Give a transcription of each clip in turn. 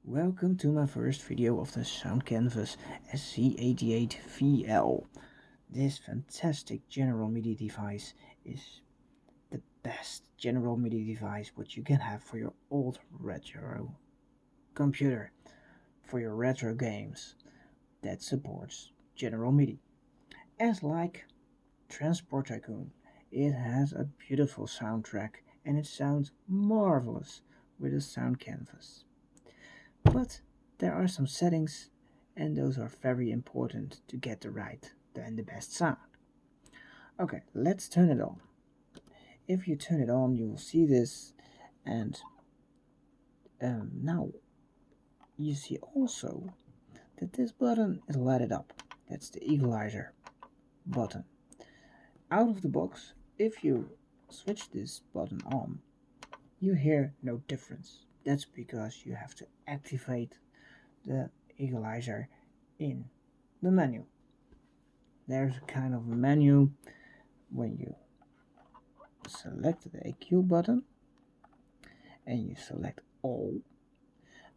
Welcome to my first video of the Sound Canvas SC-88 VL. This fantastic general MIDI device is the best general MIDI device what you can have for your old retro computer, for your retro games that supports general MIDI. As like Transport Tycoon, it has a beautiful soundtrack and it sounds marvelous with a Sound Canvas. But there are some settings, and those are very important to get the right and the best sound. Okay, let's turn it on. If you turn it on, you will see this, and now you see also that this button is lighted up. That's the equalizer button. Out of the box, if you switch this button on, you hear no difference. That's because you have to activate the equalizer in the menu. There's a kind of a menu when you select the EQ button and you select all.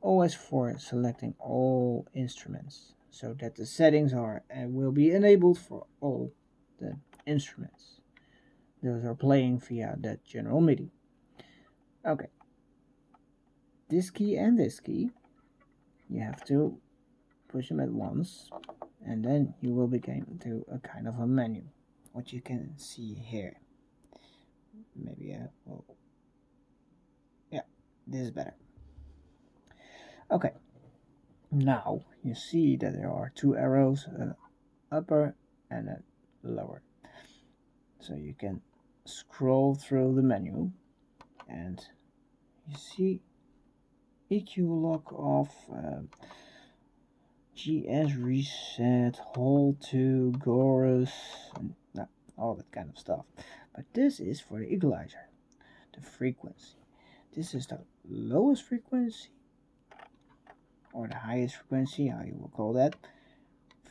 O is for selecting all instruments so that the settings are and will be enabled for all the instruments. Those are playing via that general MIDI. Okay. This key and this key, you have to push them at once, and then you will begin to a kind of a menu, what you can see here. Maybe yeah, this is better. Okay, now you see that there are two arrows, an upper and a lower. So you can scroll through the menu and you see EQ lock off, GS reset, hold to, chorus, and all that kind of stuff. But this is for the equalizer, the frequency. This is the lowest frequency, or the highest frequency, how you will call that.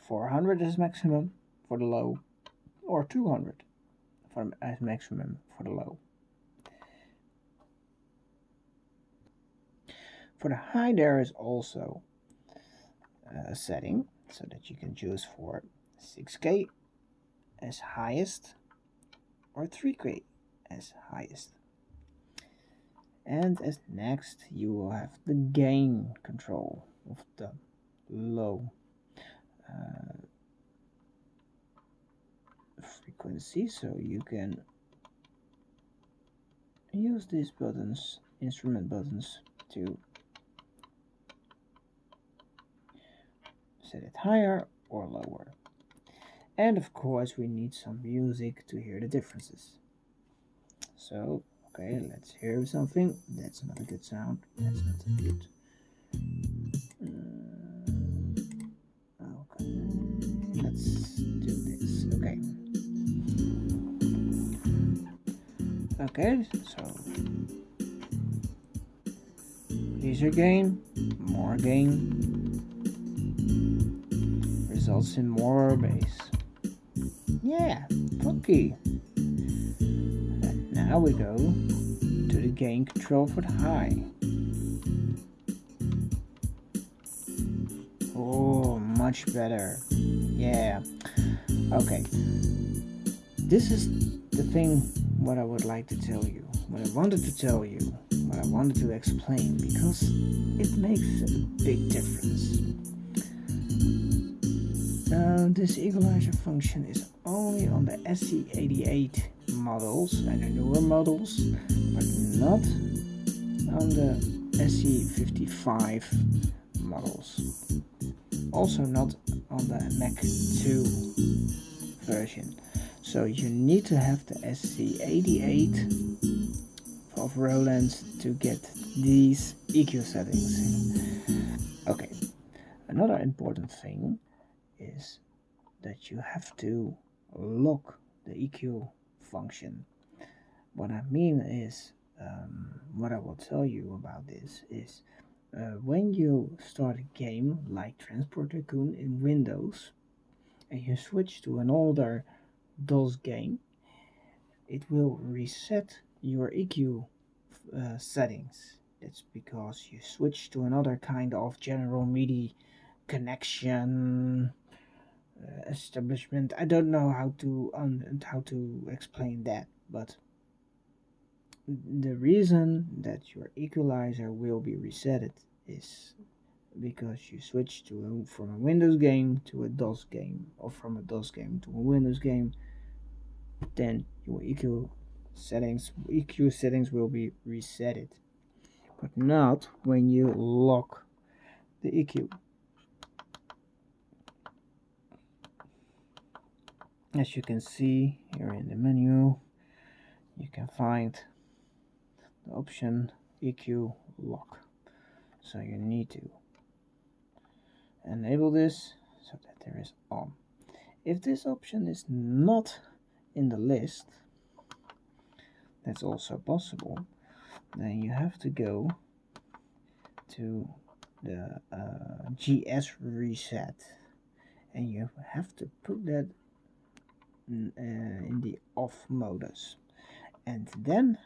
400 is maximum for the low, or 200 as maximum for the low. For the high, there is also a setting so that you can choose for 6K as highest or 3K as highest. And as next, you will have the gain control of the low frequency, so you can use these buttons, instrument buttons, to set it higher or lower. And of course we need some music to hear the differences. So okay, let's hear something. That's not a good sound. That's not a good. Okay, let's do this. Okay. Okay, so laser gain, more gain, results in more bass. Yeah, funky. And now we go to the gain control for the high. Oh, much better. Yeah. Okay. This is the thing what I would like to tell you, what I wanted to tell you, what I wanted to explain, because it makes a big difference. This equalizer function is only on the SC-88 models and the newer models, but not on the SC-55 models. Also not on the Mac 2 version. So you need to have the SC-88 of Roland to get these EQ settings. Okay, another important thing is that you have to lock the EQ function. What I mean is, what I will tell you about this is, when you start a game like Transport Tycoon in Windows and you switch to an older DOS game, it will reset your EQ settings That's because you switch to another kind of general MIDI connection establishment. I don't know how to explain that, but the reason that your equalizer will be resetted is because you switch from a Windows game to a DOS game, or from a DOS game to a Windows game. Then your EQ settings will be resetted, but not when you lock the EQ. As you can see here in the menu, you can find the option EQ lock. So you need to enable this so that there is on. If this option is not in the list, that's also possible, then you have to go to the GS reset, and you have to put that in the off modus, and then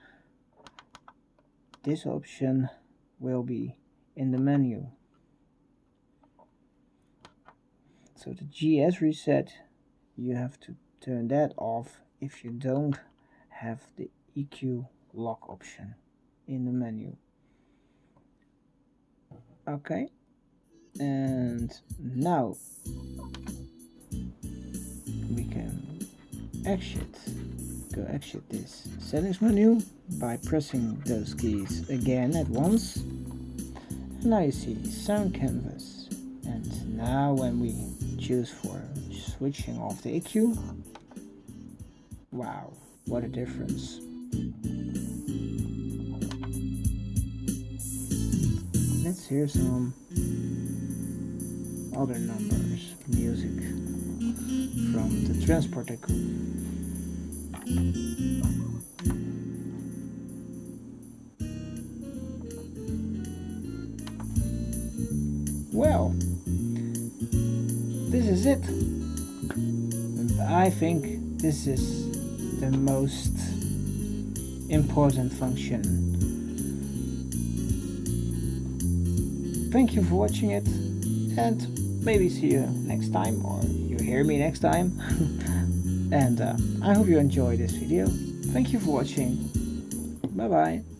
this option will be in the menu. So the GS reset, you have to turn that off if you don't have the EQ lock option in the menu. Okay, and now we can exit this settings menu by pressing those keys again at once. And now you see sound canvas, and now when we choose for switching off the EQ, wow, what a difference. Let's hear some other numbers, music from the transporter group. Well, this is it. And I think this is the most important function. Thank you for watching it, and maybe see you next time, or you hear me next time. And I hope you enjoyed this video. Thank you for watching. Bye bye.